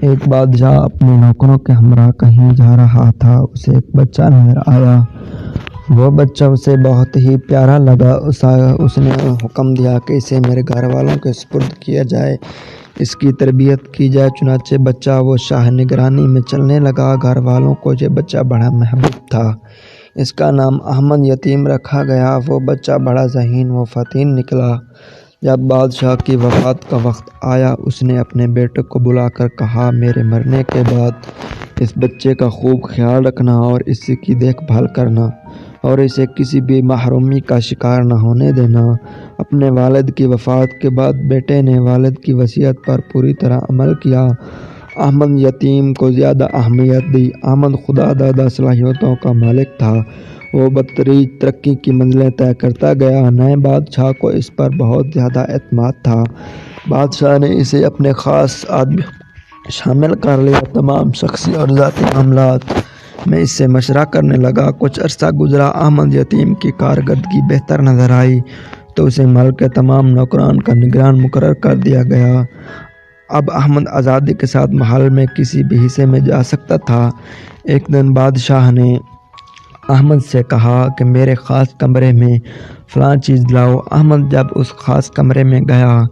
ایک بادشاہ اپنے نوکروں کے ہمراہ کہیں جا رہا تھا۔ اسے ایک بچہ نظر آیا۔ وہ بچہ اسے بہت ہی پیارا لگا۔ اس نے حکم دیا کہ اسے میرے گھر والوں کے سپرد کیا جائے، اس کی تربیت کی جائے۔ چنانچہ بچہ وہ شاہ نگرانی میں چلنے لگا۔ گھر والوں کو یہ بچہ بڑا محبوب تھا۔ اس کا نام احمد یتیم رکھا گیا۔ وہ بچہ بڑا ذہین و فطن نکلا۔ جب بادشاہ کی وفات کا وقت آیا، اس نے اپنے بیٹے کو بلا کر کہا، میرے مرنے کے بعد اس بچے کا خوب خیال رکھنا اور اس کی دیکھ بھال کرنا اور اسے کسی بھی محرومی کا شکار نہ ہونے دینا۔ اپنے والد کی وفات کے بعد بیٹے نے والد کی وصیت پر پوری طرح عمل کیا۔ احمد یتیم کو زیادہ اہمیت دی۔ احمد خدا دادہ صلاحیتوں کا مالک تھا۔ وہ بتدریج ترقی کی منزلیں طے کرتا گیا۔ نئے بادشاہ کو اس پر بہت زیادہ اعتماد تھا۔ بادشاہ نے اسے اپنے خاص آدمی شامل کر لیا۔ تمام شخصی اور ذاتی معاملات میں اس سے مشورہ کرنے لگا۔ کچھ عرصہ گزرا۔ احمد یتیم کی کارکردگی بہتر نظر آئی تو اسے ملک کے تمام نوکران کا نگران مقرر کر دیا گیا۔ اب احمد آزادی کے ساتھ محل میں کسی بھی حصے میں جا سکتا تھا۔ ایک دن بادشاہ نے احمد سے کہا کہ میرے خاص کمرے میں فلاں چیز لاؤ۔ احمد جب اس خاص کمرے میں گیا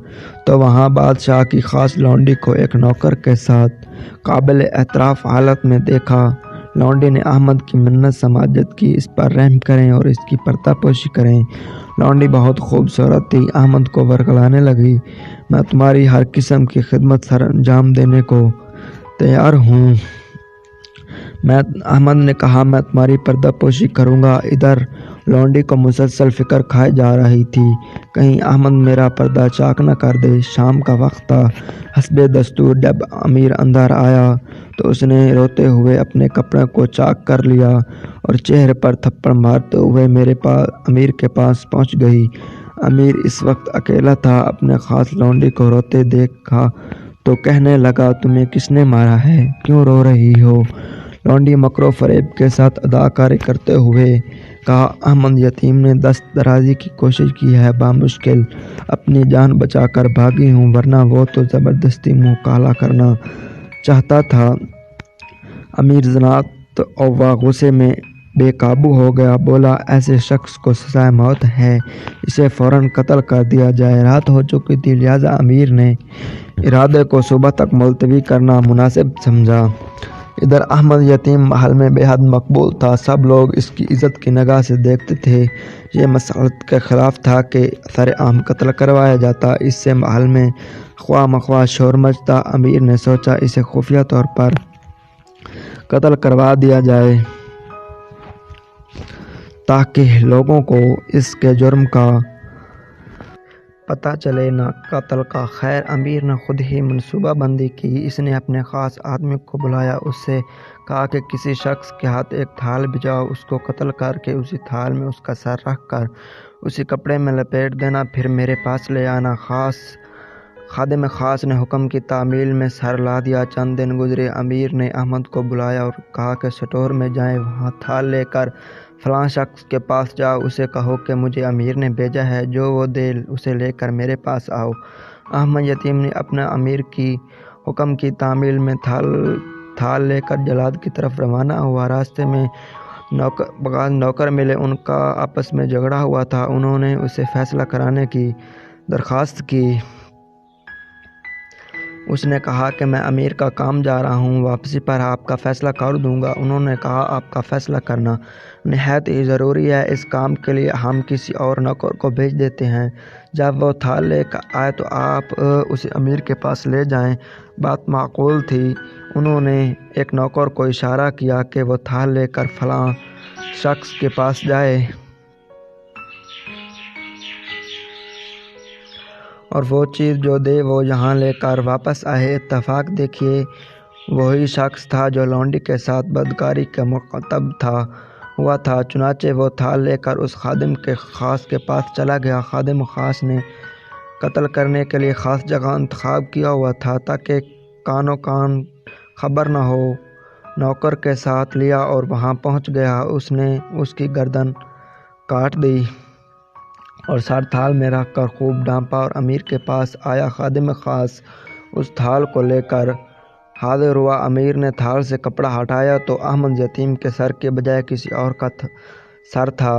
تو وہاں بادشاہ کی خاص لونڈی کو ایک نوکر کے ساتھ قابل اعتراف حالت میں دیکھا۔ لونڈی نے احمد کی منت سماجت کی، اس پر رحم کریں اور اس کی پردہ پوشی کریں۔ لونڈی بہت خوبصورت تھی۔ احمد کو ورگلانے لگی، میں تمہاری ہر قسم کی خدمت سر انجام دینے کو تیار ہوں۔ احمد نے کہا، میں تمہاری پردہ پوشی کروں گا۔ ادھر لونڈی کو مسلسل فکر کھائے جا رہی تھی، کہیں احمد میرا پردہ چاک نہ کر دے۔ شام کا وقت تھا۔ حسب دستور جب امیر اندر آیا تو اس نے روتے ہوئے اپنے کپڑے کو چاک کر لیا اور چہرے پر تھپڑ مارتے ہوئے امیر کے پاس پہنچ گئی۔ امیر اس وقت اکیلا تھا۔ اپنے خاص لونڈی کو روتے دیکھا تو کہنے لگا، تمہیں کس نے مارا ہے؟ کیوں رو رہی ہو؟ لونڈی مکر و فریب کے ساتھ اداکاری کرتے ہوئے کہا، احمد یتیم نے دست درازی کی کوشش کی ہے، بامشکل اپنی جان بچا کر بھاگی ہوں، ورنہ وہ تو زبردستی منہ کالا کرنا چاہتا تھا۔ امیر ذلت و غصے میں بے قابو ہو گیا، بولا، ایسے شخص کو سزائے موت ہے، اسے فوراً قتل کر دیا جائے۔ رات ہو چکی تھی، لہٰذا امیر نے ارادے کو صبح تک ملتوی کرنا مناسب سمجھا۔ ادھر احمد یتیم محل میں بے حد مقبول تھا۔ سب لوگ اس کی عزت کی نگاہ سے دیکھتے تھے۔ یہ مسلط کے خلاف تھا کہ سرعام قتل کروایا جاتا، اس سے محل میں خواہ مخواہ شور مچتا۔ امیر نے سوچا، اسے خفیہ طور پر قتل کروا دیا جائے تاکہ لوگوں کو اس کے جرم کا پتہ چلے، نہ قتل کا۔ خیر، امیر نے خود ہی منصوبہ بندی کی۔ اس نے اپنے خاص آدمی کو بلایا، اس سے کہا کہ کسی شخص کے ہاتھ ایک تھال بھجواؤ، اس کو قتل کر کے اسی تھال میں اس کا سر رکھ کر اسی کپڑے میں لپیٹ دینا، پھر میرے پاس لے آنا۔ خادم خاص نے حکم کی تعمیل میں سر لا دیا۔ چند دن گزرے۔ امیر نے احمد کو بلایا اور کہا کہ سٹور میں جائیں، وہاں تھال لے کر فلاں شخص کے پاس جاؤ، اسے کہو کہ مجھے امیر نے بھیجا ہے، جو وہ دے اسے لے کر میرے پاس آؤ۔ احمد یتیم نے اپنے امیر کی حکم کی تعمیل میں تھال لے کر جلاد کی طرف روانہ ہوا۔ راستے میں نوکر ملے، ان کا آپس میں جھگڑا ہوا تھا۔ انہوں نے اسے فیصلہ کرانے کی درخواست کی۔ اس نے کہا کہ میں امیر کا کام جا رہا ہوں، واپسی پر آپ کا فیصلہ کر دوں گا۔ انہوں نے کہا، آپ کا فیصلہ کرنا نہایت ہی ضروری ہے، اس کام کے لیے ہم کسی اور نوکر کو بھیج دیتے ہیں۔ جب وہ تھال لے کر آئے تو آپ اسے امیر کے پاس لے جائیں۔ بات معقول تھی۔ انہوں نے ایک نوکر کو اشارہ کیا کہ وہ تھال لے کر فلاں شخص کے پاس جائے اور وہ چیز جو دے وہ یہاں لے کر واپس آئے۔ اتفاق دیکھیے، وہی شخص تھا جو لونڈی کے ساتھ بدکاری کا مرتکب ہوا تھا۔ چنانچہ وہ تھال لے کر اس خادم خاص کے پاس چلا گیا۔ خادم خاص نے قتل کرنے کے لیے خاص جگہ انتخاب کیا ہوا تھا تاکہ کانوں کان خبر نہ ہو۔ نوکر کے ساتھ لیا اور وہاں پہنچ گیا۔ اس نے اس کی گردن کاٹ دی اور سر تھال میں رکھ کر خوب ڈانپا اور امیر کے پاس آیا۔ خادم خاص اس تھال کو لے کر حاضر ہوا۔ امیر نے تھال سے کپڑا ہٹایا تو احمد یتیم کے سر کے بجائے کسی اور کا سر تھا۔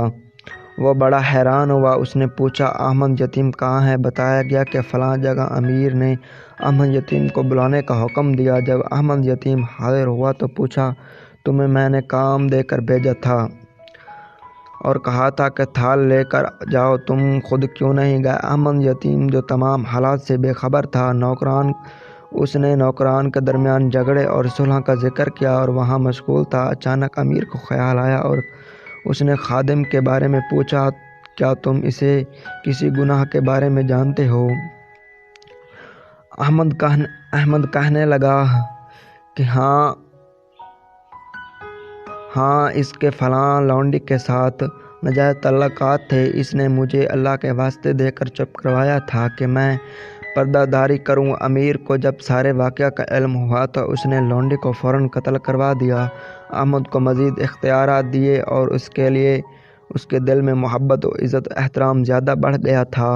وہ بڑا حیران ہوا۔ اس نے پوچھا احمد یتیم کہاں ہے؟ بتایا گیا کہ فلاں جگہ۔ امیر نے احمد یتیم کو بلانے کا حکم دیا۔ جب احمد یتیم حاضر ہوا تو پوچھا تمہیں میں نے کام دے کر بھیجا تھا اور کہا تھا کہ تھال لے کر جاؤ، تم خود کیوں نہیں گئے؟ احمد یتیم جو تمام حالات سے بے خبر تھا، اس نے نوکران کے درمیان جھگڑے اور صلح کا ذکر کیا اور وہاں مشغول تھا۔ اچانک امیر کو خیال آیا اور اس نے خادم کے بارے میں پوچھا کیا تم اسے کسی گناہ کے بارے میں جانتے ہو؟ احمد کہنے لگا کہ ہاں، اس کے فلاں لونڈی کے ساتھ ناجائز تعلقات تھے۔ اس نے مجھے اللہ کے واسطے دے کر چپ کروایا تھا کہ میں پردہ داری کروں۔ امیر کو جب سارے واقعہ کا علم ہوا تو اس نے لونڈی کو فوراً قتل کروا دیا۔ احمد کو مزید اختیارات دیے اور اس کے لیے اس کے دل میں محبت و عزت و احترام زیادہ بڑھ گیا تھا۔